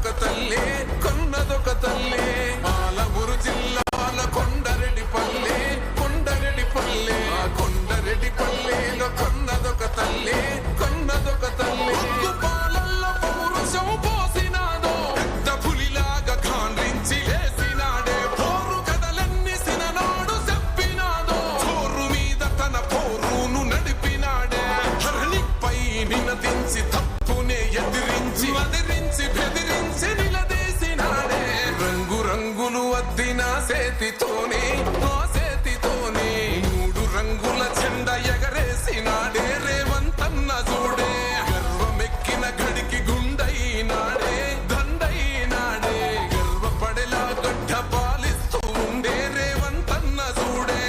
కొన్నదొక తల్లే కొన్నదొక తల్లే పాలమూరు జిల్లాల కొండరెడ్డిపల్లె కొండరెడ్డిపల్లె ఆ కొండరెడ్డిపల్లెలో కొన్నదొక తల్లే కొన్నదొక తల్లే పాలల్లో పౌరుషం పోసినాదో పెద్ద పులిలాగా ఖాండ్రించి లేసినాడే పోరు కథలన్నీ సిననాడు చెప్పినాదో చోరు మీద తన పోరును నడిపినాడే హరణిపై నినదించి తప్పునే ఎదిరించి అదిరించి బెదిరించి నిలదీసినాడే రంగు రంగులు అద్దిన సేతితోనే ఆ సేతితోనే 3 రంగుల జెండా ఎగరేసినాడే రేవంతన్న చూడే గర్వమెక్కిన గడికి గుండైనాడే దండైనాడే గర్వపడేలా గడ్డ పాలిస్తూ ఉండే రేవంతన్న చూడే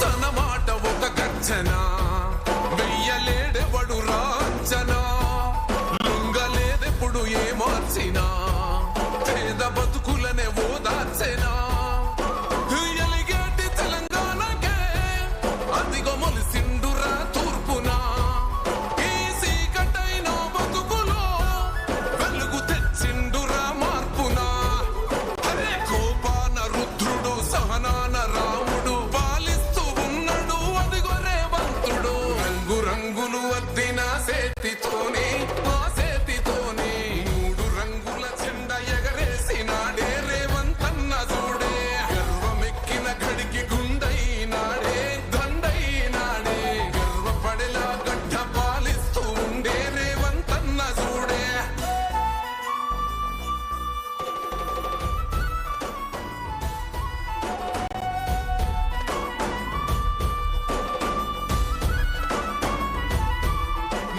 తన మాట ఒక గర్జన వెయ్యలేడెవడు రాంచనా లొంగలేదెప్పుడు ఏ మార్చినా పేద బతుకులనే ఓదార్చెనా ఎలిగేటి తెలంగాణకే అదిగో మొలిసిండురా తూర్పునా ఈ సీకటైన బతుకులో వెలుగు తెచ్చిండురా మార్పునా అరే కోపాన రుద్రుడు సహనాన రాముడు పాలిస్తూ ఉన్నాడు అదిగో రేవంతుడు రంగు రంగులు అద్దిన సేతితోనే ఆ సేతితోనే 3 రంగుల జెండా ఎగరేసినాడే రేవంతన్న చూడే గర్వమెక్కిన గడికి గుండైనాడే దండైనాడే గర్వపడేలా గడ్డ పాలిస్తూ ఉండే రేవంతన్న చూడే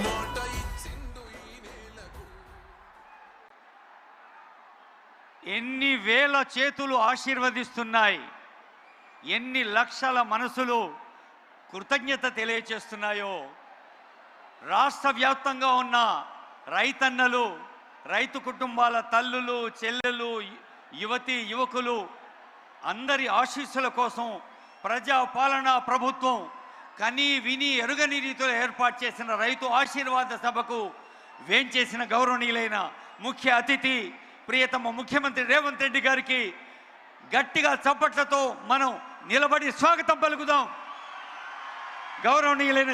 మాట ఇచ్చిండు ఈ నేలకు ఎన్ని వేల చేతులు ఆశీర్వదిస్తున్నాయి, ఎన్ని లక్షల మనసులు కృతజ్ఞత తెలియచేస్తున్నాయో. రాష్ట్ర వ్యాప్తంగా ఉన్న రైతన్నలు, రైతు కుటుంబాల తల్లులు, చెల్లెలు, యువతి యువకులు అందరి ఆశీస్సుల కోసం ప్రజాపాలనా ప్రభుత్వం కని విని ఎరుగని రీతిలో ఏర్పాటు చేసిన రైతు ఆశీర్వాద సభకు వేంచేసిన గౌరవనీయులైన ముఖ్య అతిథి ప్రియతమ ముఖ్యమంత్రి రేవంత్ రెడ్డి గారికి గట్టిగా చప్పట్లతో మనం నిలబడి స్వాగతం పలుకుదాం. గౌరవనీయులైన